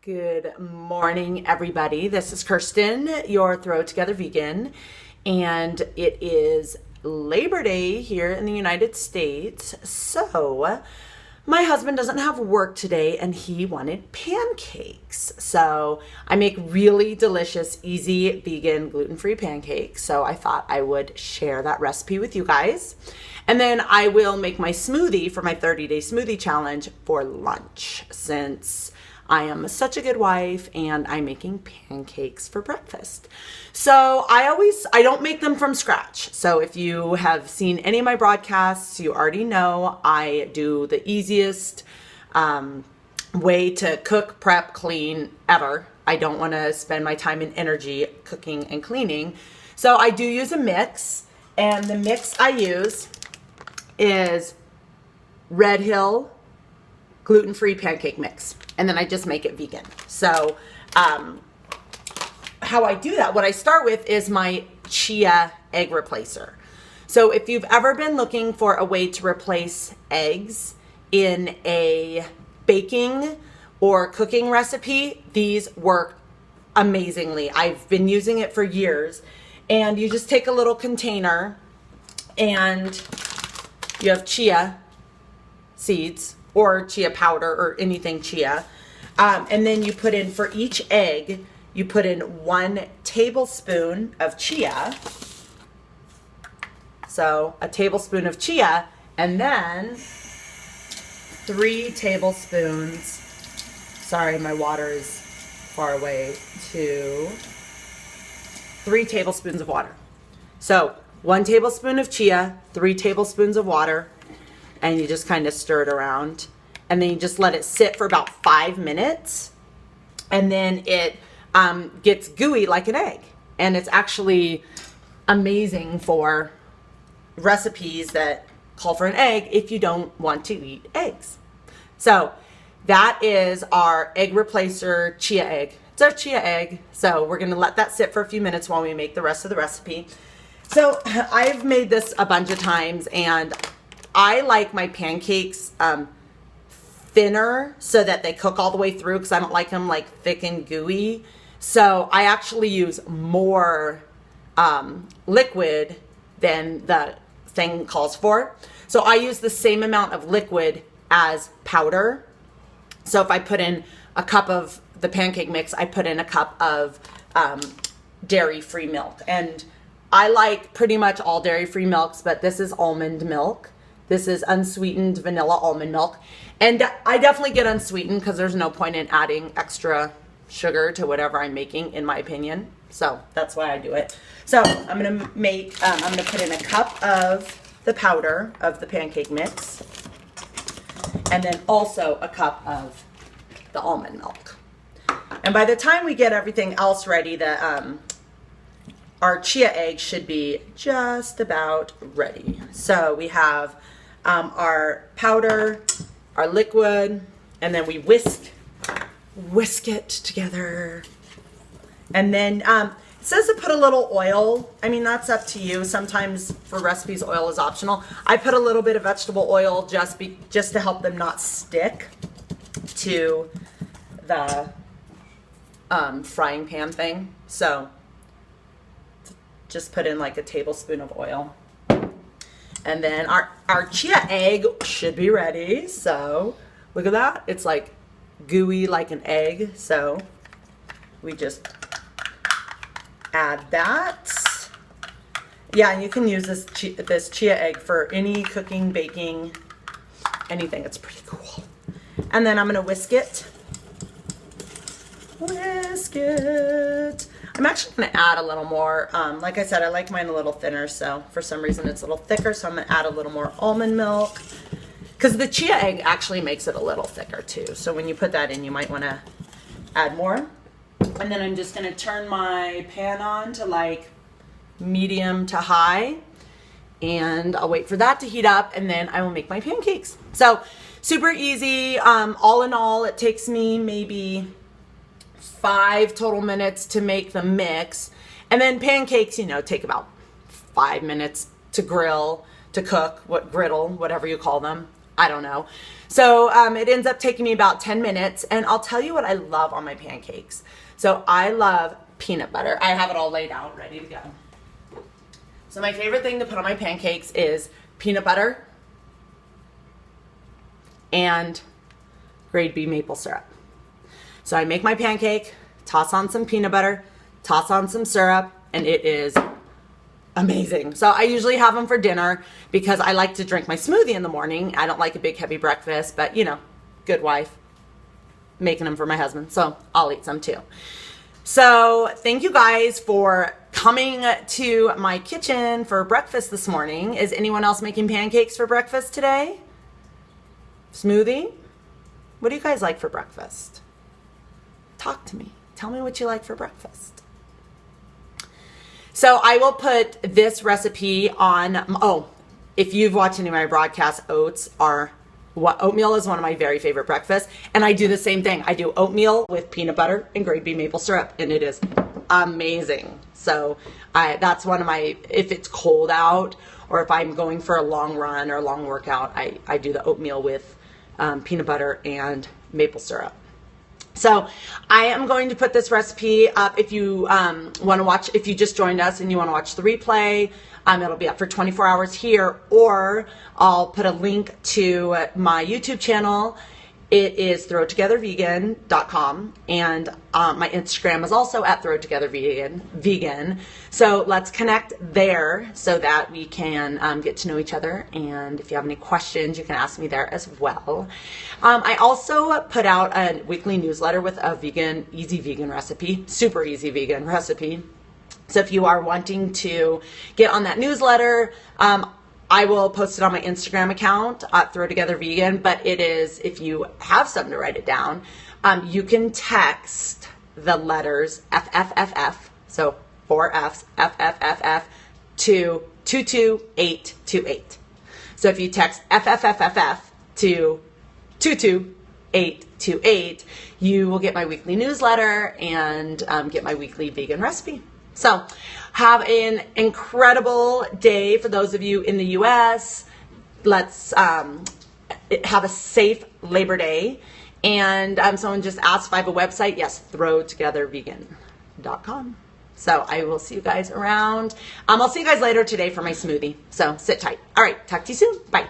Good morning, everybody. This is Kirsten, your Throw It Together vegan, and it is Labor Day here in the United States. So my husband doesn't have work today and he wanted pancakes. So I make really delicious, easy, vegan, gluten-free pancakes. So I thought I would share that recipe with you guys. And then I will make my smoothie for my 30-day smoothie challenge for lunch, since I am such a good wife and I'm making pancakes for breakfast. So I don't make them from scratch. So if you have seen any of my broadcasts, you already know I do the easiest way to cook, prep, clean ever. I don't want to spend my time and energy cooking and cleaning. So I do use a mix, and the mix I use is Red Hill gluten-free pancake mix, and then I just make it vegan. So how I do that, what I start with is my chia egg replacer. So if you've ever been looking for a way to replace eggs in a baking or cooking recipe, these work amazingly. I've been using it for years. And you just take a little container and you have chia seeds or chia powder or anything chia. And then you put in, for each egg, you put in 1 tablespoon of chia. So a tablespoon of chia, and then 3 tablespoons, sorry, my water is far away, 3 tablespoons of water. So 1 tablespoon of chia, 3 tablespoons of water, and you just kind of stir it around, and then you just let it sit for about 5 minutes, and then it gets gooey like an egg. And it's actually amazing for recipes that call for an egg if you don't want to eat eggs. So that is our egg replacer chia egg. It's our chia egg. So we're gonna let that sit for a few minutes while we make the rest of the recipe. So I've made this a bunch of times, and I like my pancakes thinner so that they cook all the way through, because I don't like them like thick and gooey. So I actually use more liquid than the thing calls for. So I use the same amount of liquid as powder. So if I put in a cup of the pancake mix, I put in a cup of dairy-free milk. And I like pretty much all dairy-free milks, but this is almond milk. This is unsweetened vanilla almond milk. And I definitely get unsweetened because there's no point in adding extra sugar to whatever I'm making, in my opinion. So that's why I do it. So I'm gonna put in a cup of the powder of the pancake mix, and then also a cup of the almond milk. And by the time we get everything else ready, our chia egg should be just about ready. So we have our powder, our liquid, and then we whisk it together. And then it says to put a little oil. I mean, that's up to you. Sometimes for recipes, oil is optional. I put a little bit of vegetable oil just to help them not stick to the frying pan thing. So just put in like a tablespoon of oil. And then our chia egg should be ready. So look at that. It's like gooey like an egg. So we just add that. Yeah, and you can use this chia egg for any cooking, baking, anything. It's pretty cool. And then I'm gonna whisk it. Whisk it. I'm actually going to add a little more, like I said, I like mine a little thinner, so for some reason it's a little thicker, so I'm going to add a little more almond milk, because the chia egg actually makes it a little thicker too, so when you put that in, you might want to add more. And then I'm just going to turn my pan on to like medium to high, and I'll wait for that to heat up, and then I will make my pancakes. So super easy. All in all, it takes me maybe 5 total minutes to make the mix. And then pancakes, take about 5 minutes to grill, to cook, griddle, whatever you call them. I don't know. So it ends up taking me about 10 minutes. And I'll tell you what I love on my pancakes. So I love peanut butter. I have it all laid out, ready to go. So my favorite thing to put on my pancakes is peanut butter and grade B maple syrup. So I make my pancake, toss on some peanut butter, toss on some syrup, and it is amazing. So I usually have them for dinner because I like to drink my smoothie in the morning. I don't like a big heavy breakfast, but you know, good wife, making them for my husband. So I'll eat some too. So thank you guys for coming to my kitchen for breakfast this morning. Is anyone else making pancakes for breakfast today? Smoothie? What do you guys like for breakfast? Talk to me. Tell me what you like for breakfast. So I will put this recipe on, if you've watched any of my broadcasts, oatmeal is one of my very favorite breakfasts. And I do the same thing. I do oatmeal with peanut butter and grade B maple syrup, and it is amazing. So that's one of my, if it's cold out or if I'm going for a long run or a long workout, I do the oatmeal with peanut butter and maple syrup. So I am going to put this recipe up if you want to watch, if you just joined us and you want to watch the replay, it'll be up for 24 hours here, or I'll put a link to my YouTube channel. It is throwtogethervegan.com, and my Instagram is also at throwtogethervegan. So let's connect there so that we can get to know each other. And if you have any questions, you can ask me there as well. I also put out a weekly newsletter with a easy vegan recipe, super easy vegan recipe. So if you are wanting to get on that newsletter, I will post it on my Instagram account at Throw Together Vegan, but it is, if you have something to write it down, you can text the letters FFFF, so 4 F's, FFFF, to 22828. So if you text FFFFF to 22828, you will get my weekly newsletter and get my weekly vegan recipe. So have an incredible day for those of you in the U.S. Let's have a safe Labor Day. And someone just asked if I have a website. Yes, throwtogethervegan.com. So I will see you guys around. I'll see you guys later today for my smoothie. So sit tight. All right, talk to you soon. Bye.